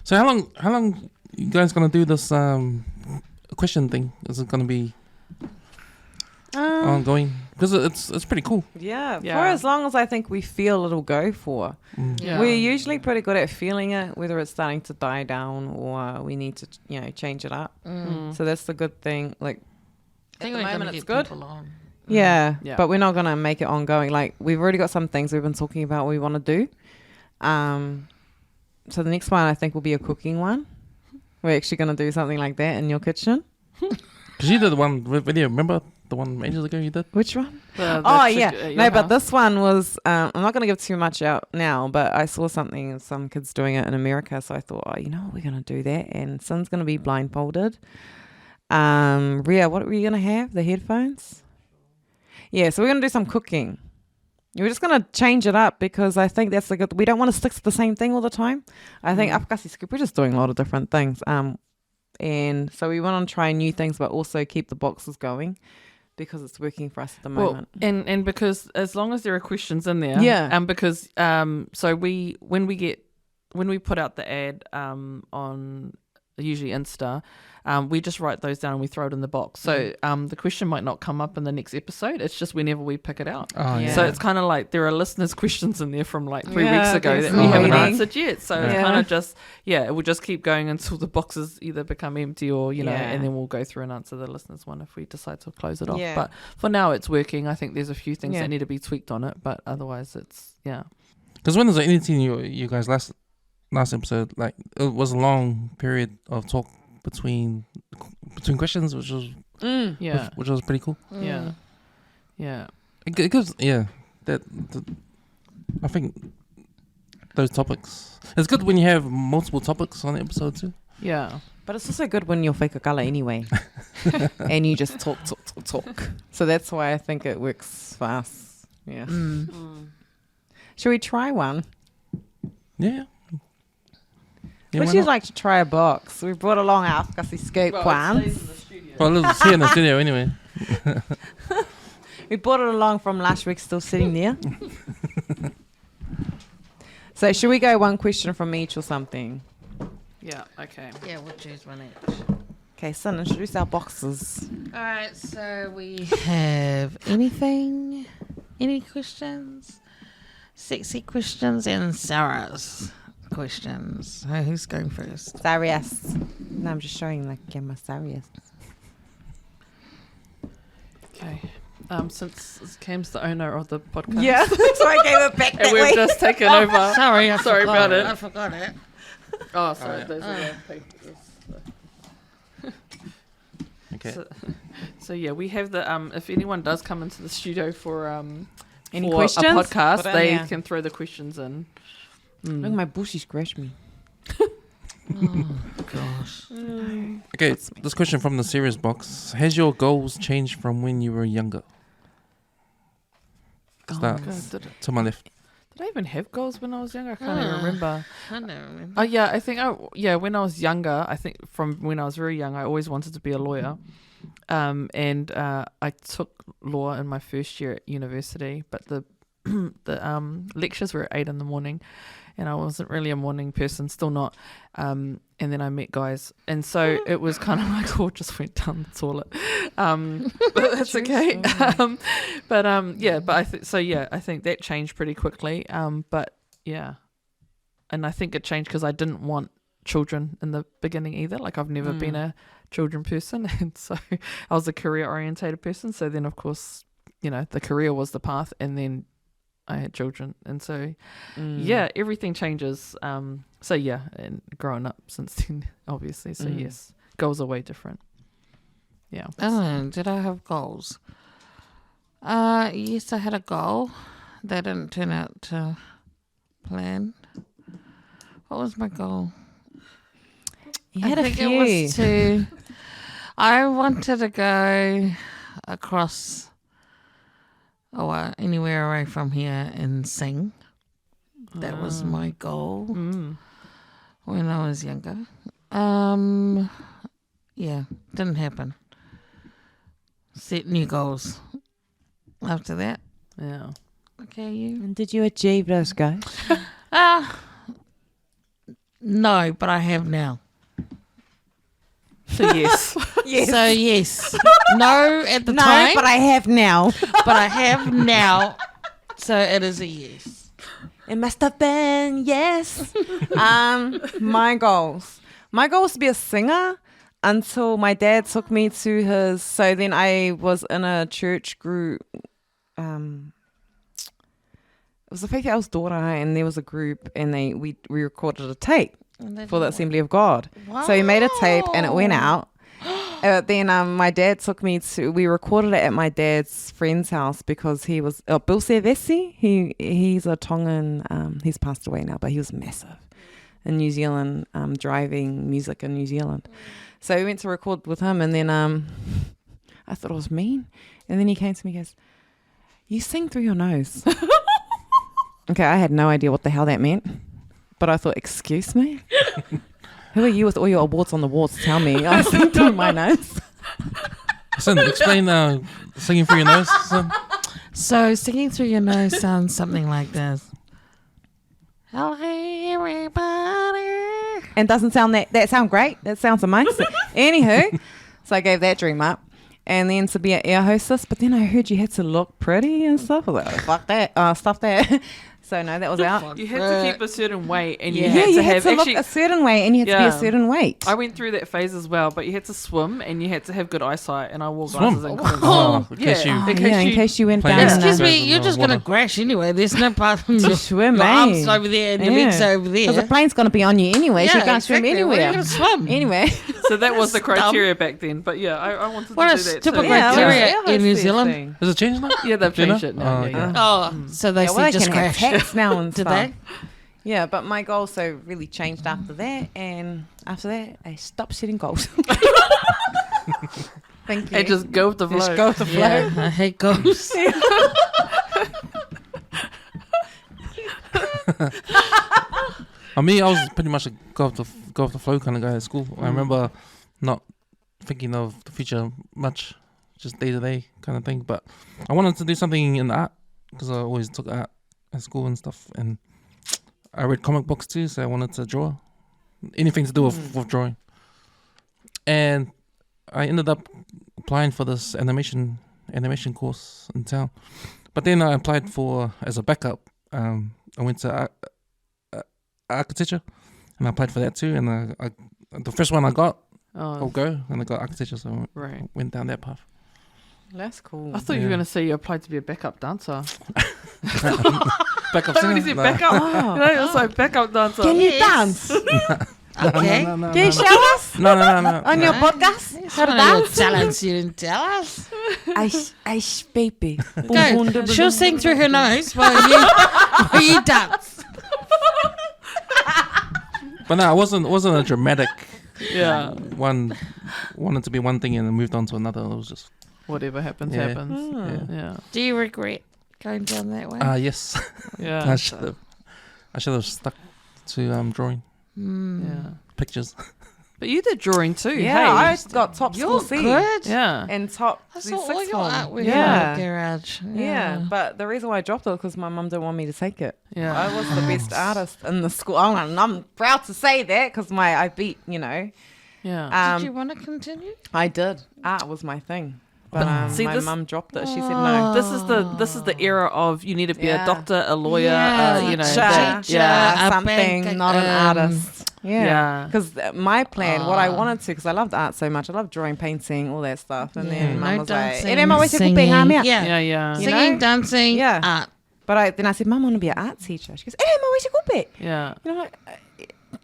So how long you guys gonna do this question thing? Is it gonna be ongoing? Because it's pretty cool. Yeah, for as long as I think we feel it'll go for. Yeah. We're usually pretty good at feeling it, whether it's starting to die down or we need to, change it up. So that's the good thing. Like, I think at the we're moment gonna it's get good. people on. Yeah, but we're not going to make it ongoing. Like, we've already got some things we've been talking about we want to do. So the next one I think will be a cooking one. We're actually going to do something like that in your kitchen. Because you did the one video, remember the one ages ago you did? Which one? The No, but this one was, I'm not going to give too much out now, but I saw something, some kids doing it in America. So I thought, you know what, we're going to do that. And Sin's going to be blindfolded. Ria, what were you going to have? The headphones? Yeah, so we're going to do some cooking. We're just going to change it up because I think that's we don't want to stick to the same thing all the time. I think Afakasi Scoop, we're just doing a lot of different things. And so we want to try new things, but also keep the boxes going because it's working for us at the moment. And because as long as there are questions in there, because so when we put out the ad on usually Insta, we just write those down and we throw it in the box. So the question might not come up in the next episode. It's just whenever we pick it out. So it's kind of like there are listeners' questions in there from like 3 weeks ago that we haven't answered yet. So it's kind of just, it will just keep going until the boxes either become empty or, and then we'll go through and answer the listeners' one if we decide to close it off. But for now it's working. I think there's a few things that need to be tweaked on it, but otherwise it's, Because when there's anything you guys last episode, like it was a long period of talk between questions, which was which was pretty cool. It gives I think those topics. It's good when you have multiple topics on the episode too. But it's also good when you're fake color anyway, and you just talk. So that's why I think it works for us. Yeah. Should we try one? Yeah. Would you like to try a box? We brought along our Afakasi Scoop once. Well, it's here in the studio anyway. We brought it along from last week, still sitting there. So should we go one question from each or something? Yeah, okay. Yeah, we'll choose one each. Okay, Sin, introduce our boxes. All right, so we have any questions? Sexy questions and Sarah's questions. Who's going first? Sarias. No, I'm just showing the camera. Sarias. Okay. Since Cam's the owner of the podcast. Yeah, so I gave it back that and we've way. just taken over. Sorry about it. I forgot it. Oh, sorry. Those are the papers. Okay. So yeah, we have the if anyone does come into the studio for Any for questions? a podcast, Put they in, can throw the questions in. Look, my bushy scratched me. Oh, gosh. Okay, this question from the serious box. Has your goals changed from when you were younger? Start to my left. Did I even have goals when I was younger? I can't even remember. I don't remember. Oh yeah, I think when I was younger, I think from when I was very young, I always wanted to be a lawyer. And I took law in my first year at university, but the lectures were at 8 a.m, and I wasn't really a morning person, still not. And then I met guys, and so it was kind of like all just went down the toilet. But that's okay. But I think that changed pretty quickly. But yeah, and I think it changed because I didn't want children in the beginning either. Like I've never been a children person, and so I was a career orientated person. So then of course, the career was the path, and then I had children, and so everything changes. So yeah, and growing up since then, obviously. So yes, goals are way different. Yeah. Oh, did I have goals? Yes, I had a goal that didn't turn out to plan. What was my goal? You had I a think few. it was to. I wanted to go across. Anywhere away from here and sing. That was my goal when I was younger. Didn't happen. Set new goals after that. Yeah. Okay, you? And did you achieve those goals? No, but I have now. So yes. Yes. So yes. No at the time. No, but I have now. but I have now. So it is a yes. It must have been yes. My goals. My goal was to be a singer until my dad took me to his. So then I was in a church group. It was the Faith House daughter, and there was a group, and we recorded a tape for the Assembly of God. Wow. So we made a tape, and it went out. Then my dad took me to. We recorded it at my dad's friend's house because he was Bill Servesi. He's a Tongan. He's passed away now, but he was massive in New Zealand, driving music in New Zealand. So we went to record with him, and then I thought it was mean, and then he came to me and goes, "You sing through your nose." Okay, I had no idea what the hell that meant, but I thought, excuse me? Who are you with all your awards on the walls to tell me I sing through my nose? Son, explain singing through your nose, son. So singing through your nose sounds something like this. Hello, everybody. And doesn't sound that sound great. That sounds amazing. Anywho, so I gave that dream up. And then to be an air hostess, but then I heard you had to look pretty and stuff. I was like, oh, fuck that, stuff that. So no, that was out. You had to keep a certain weight, and you Yeah, had you to had have to actually. look a certain way, and you had to be a certain weight. I went through that phase as well, but you had to swim, and you had to have good eyesight, and I wore Swim? glasses and couldn't Oh, in yeah, case you- in case you went Playing down. Excuse Excuse no. me, you're just going to Water. crash anyway. There's no part of your Swim, arms eh? over there and your legs over there. Because the plane's going to be on you anyway, so you can't swim exactly. Where are you anywhere. gonna swim? Anyway. So that was the Dumb. criteria back then. But yeah, I wanted What to a do that stupid too. criteria. Yeah, in New hostess Zealand? thing. Has it changed now? Yeah, they've Do you know? changed it now. Oh, yeah, okay. yeah. Oh, so they Yeah, said well, they just can have crash. pets now and Did stuff. they? Yeah, but my goals so really changed after that, and after that, I stopped setting goals. Thank you. And just go with the flow. Just go with the flow. Yeah, I hate ghosts. I was pretty much a go with the flow kind of guy at school. I remember not thinking of the future much, just day to day kind of thing. But I wanted to do something in art because I always took art at school and stuff. And I read comic books too, so I wanted to draw anything to do with drawing. And I ended up applying for this animation course in town. But then I applied as a backup. I went to architecture, and I applied for that too. And I the first one I got, I'll go, and I got architecture, so I went down that path. That's cool. I thought you were going to say you applied to be a backup dancer. Backup When singer? you said No. backup, Oh. you know, it was like backup dancer. Can you dance? Okay. No, Can you show us no. on your podcast It's how to one of your dance? talents you didn't tell us. Ice baby. Go. She'll sing through her nose while you dance. But no, it wasn't a dramatic Yeah. one. Wanted to be one thing and then moved on to another. It was just Whatever happens, Yeah. happens. Yeah. Do you regret going down that way? yes. Yeah. I should have stuck to drawing Yeah. pictures. But you did drawing too. Yeah, hey. I got top school You're C. good. Yeah. And top I C saw all sixth your form. artwork Yeah. in the garage. Yeah, but the reason why I dropped it was because my mum didn't want me to take it. Yeah. I was the best artist in the school. I'm proud to say that because I beat, Yeah. Did you want to continue? I did. Art was my thing. But see, my this- mum dropped it. She said no. This is the era of you need to be Yeah. a doctor, a lawyer, Yeah. you know. Teacher, that- yeah. a something, bank, not an artist. Yeah. Yeah. Because my plan, what I wanted to, because I loved art so much, I loved drawing, painting, all that stuff. And then mum No was like, dancing, "Eh, Emma, where's your singing. cooking? Hang out." Yeah. Yeah, yeah. You Singing, know? dancing, Yeah. art. But then I said, "Mum, I want to be an art teacher." She goes, "Eh, Emma, where's your cooking?" Yeah. You know, like,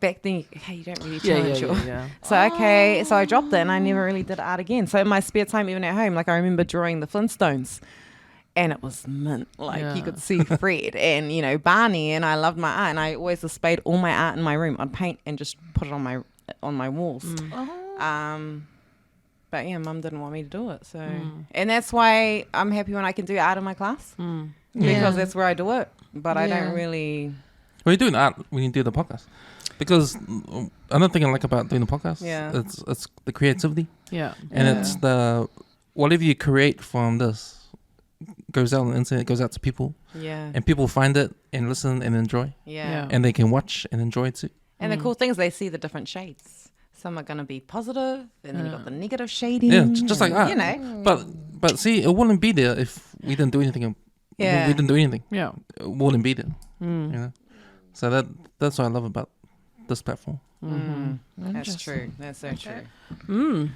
back then, hey, you don't really Yeah, yeah, challenge your. yeah, yeah. So okay, so I dropped it and I never really did art again. So in my spare time, even at home, like I remember drawing the Flintstones, and it was mint. Like Yeah. you could see Fred and Barney, and I loved my art, and I always displayed all my art in my room. I'd paint and just put it on my walls. But yeah, Mum didn't want me to do it, so and that's why I'm happy when I can do art in my class Yeah. because that's where I do it. But I Yeah. don't really. Well, you're doing art when you do the podcast, because another thing I like about doing the podcast, Yeah. it's the creativity, Yeah. and Yeah. it's the whatever you create from this goes out on the internet, goes out to people, Yeah. and people find it and listen and enjoy, Yeah. Yeah. and they can watch and enjoy it too. And the cool thing is they see the different shades. Some are going to be positive, and then you got the negative shading. Yeah, just like that. You know. But see, it wouldn't be there if we didn't do anything. Yeah. We didn't do anything. Yeah. It wouldn't be there. You know. So that's what I love about this platform. That's true. That's so true.